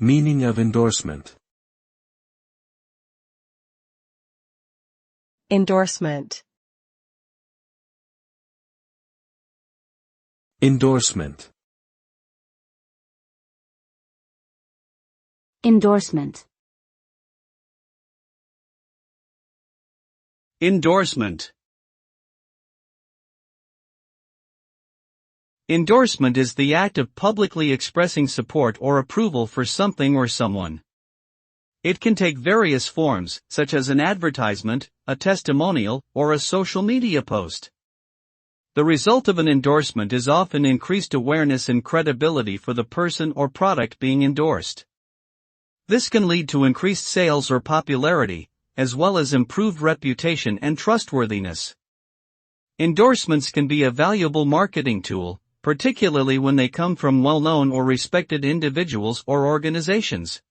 Meaning of endorsement. Endorsement. Endorsement. Endorsement. Endorsement. Endorsement is the act of publicly expressing support or approval for something or someone. It can take various forms, such as an advertisement, a testimonial, or a social media post. The result of an endorsement is often increased awareness and credibility for the person or product being endorsed. This can lead to increased sales or popularity, as well as improved reputation and trustworthiness. Endorsements can be a valuable marketing tool, particularly when they come from well-known or respected individuals or organizations.